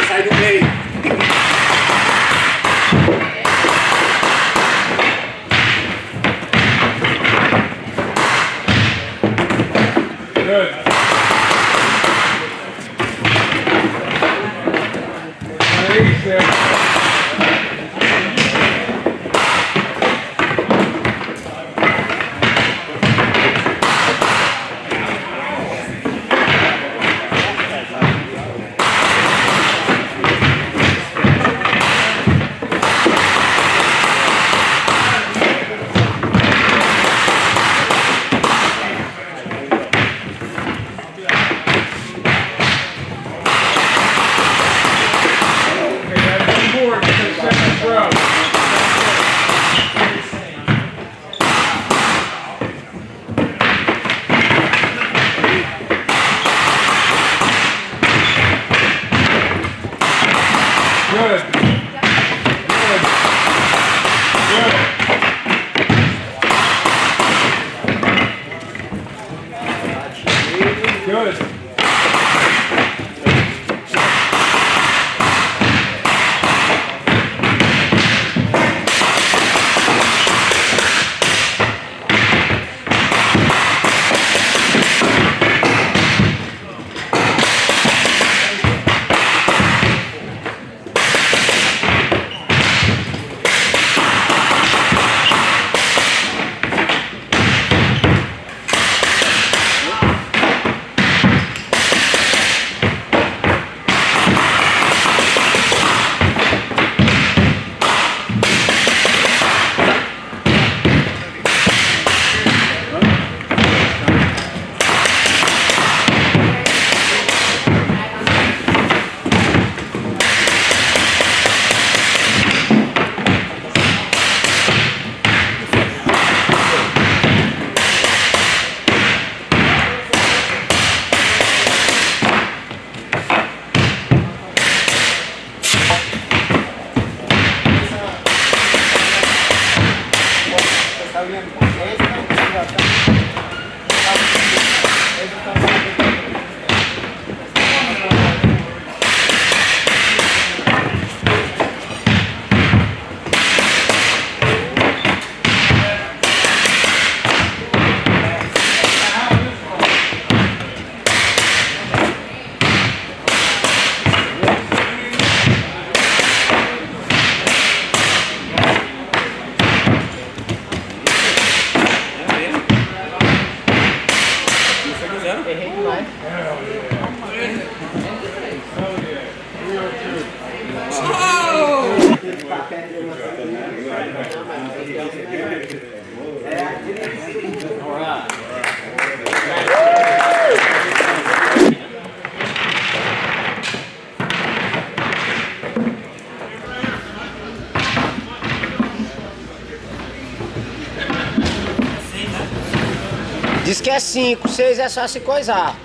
Sai do meio. Good. Good. Diz que é 5, 6 é só se coisar.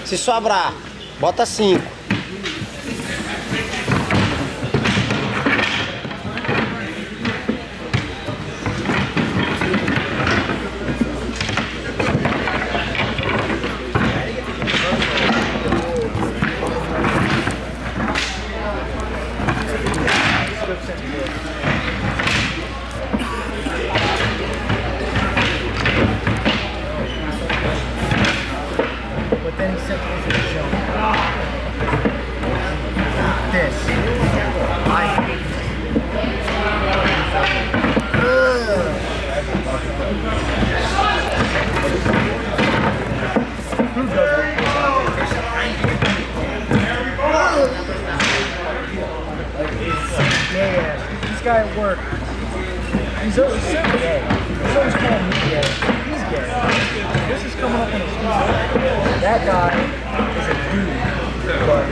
Se sobrar, bota 5. This guy at work, he's always saying gay. He's always calling me gay. He's gay. This is coming up on his feet. That guy is a dude, but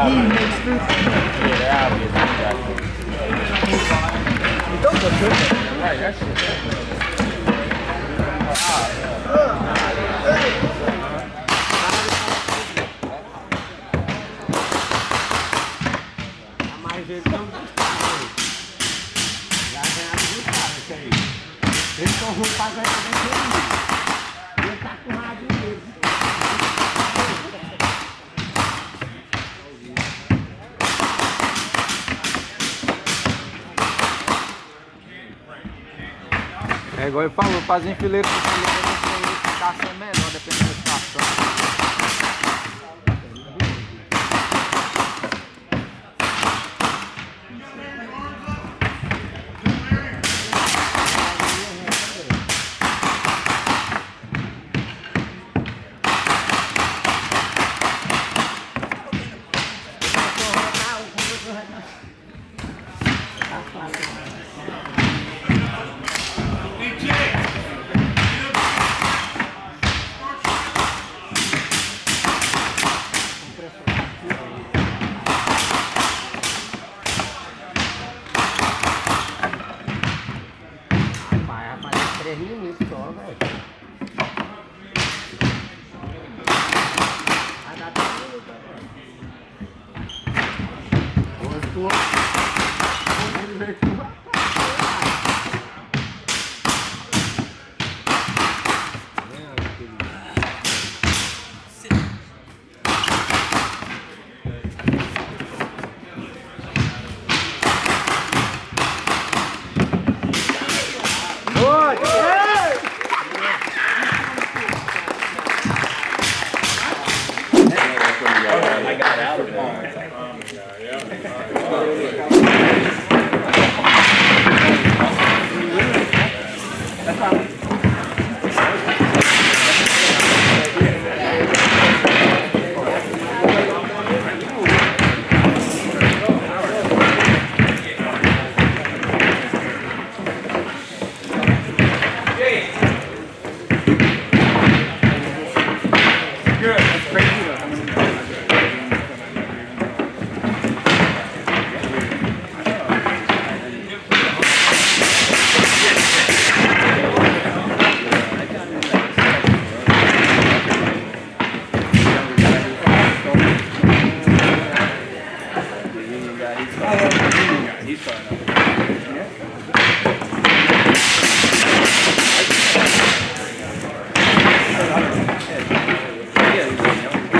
he makes food for me. Yeah, they're obvious, exactly. It don't look good. Right, that's it. igual ele falou, fazer enfileiro com enfileiro, a situação é melhor, dependendo da situação. Vai fazer 3 minutos só, velho. Vai dar 3 minutos, velho. I got out of He's starting up. Yeah,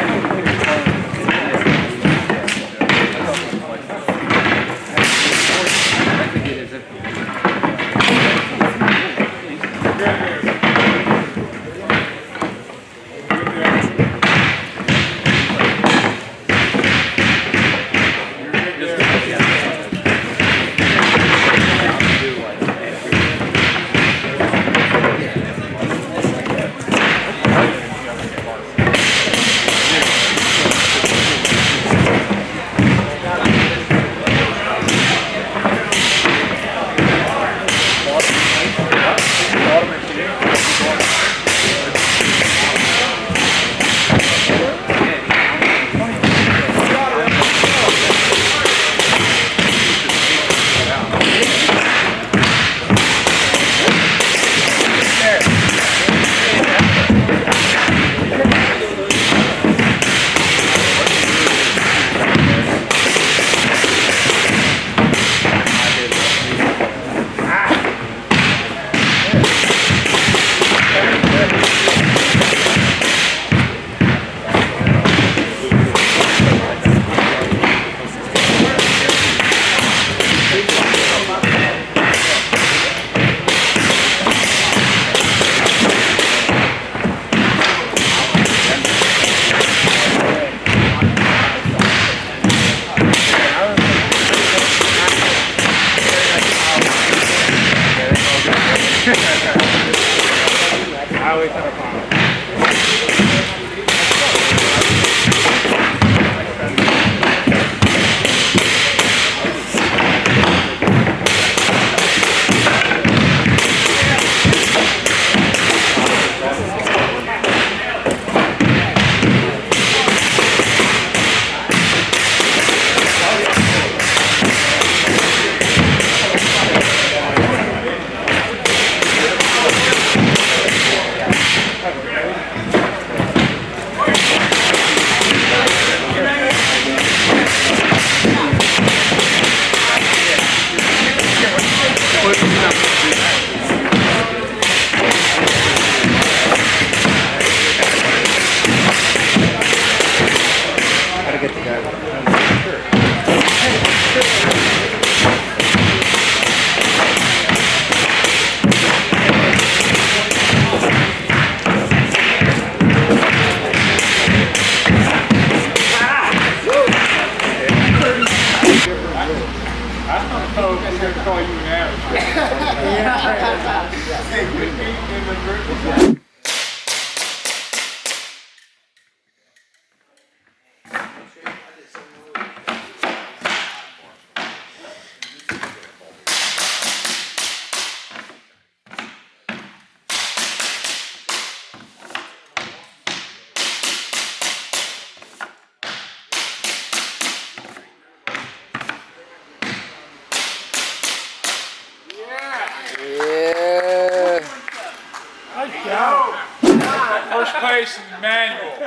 Manual.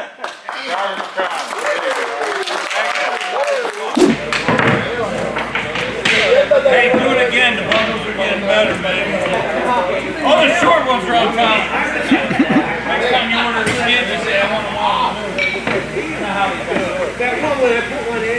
Hey, do it again. The bundles are getting better, man. All the short ones are on top. Next time you order a kid, you say, I want them all. That one when I put one in.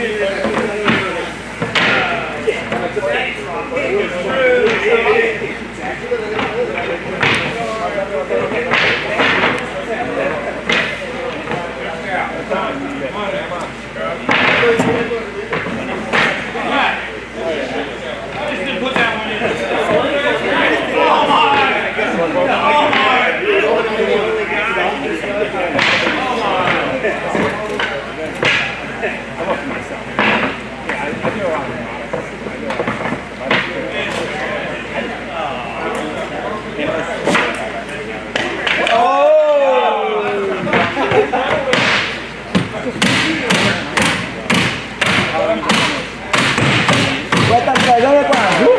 Vai estar pegando com azul?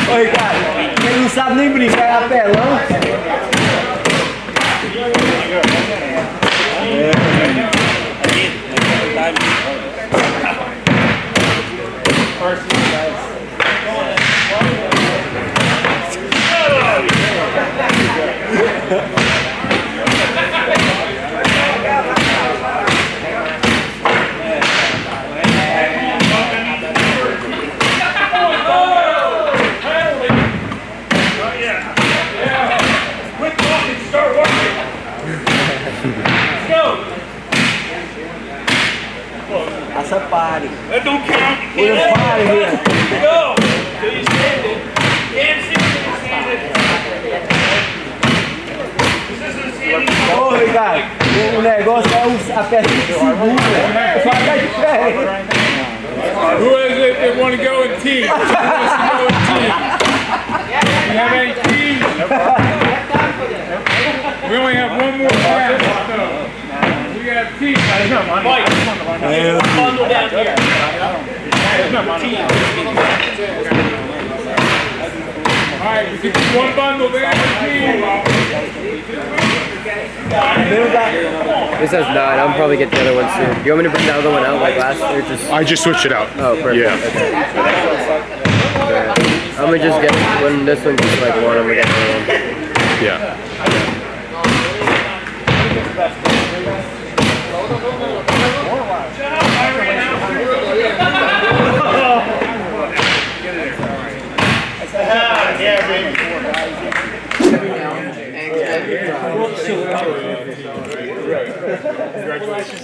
Ô Ricardo, ele não sabe nem brincar, é apelão. Essa pare. That don't count. You We're can't pare here. go. So you stand it. Can't sit there, you stand it. This isn't standing. Ô Ricardo, o negócio é a peça de seguro, faz a diferença. Who is it that want to go in teams? Who wants to go in teams? You have any teams? We only have one more pass. We got teams. Mike, bundle down here. All right, we can do one bundle there. This has 9. I'll probably get the other one soon. Do you want me to bring the other one out like last or just? I just switched it out. Oh, perfect. Yeah. Okay. I'm gonna just get when this one gets like one. I'm gonna get the other one. Yeah. Congratulations.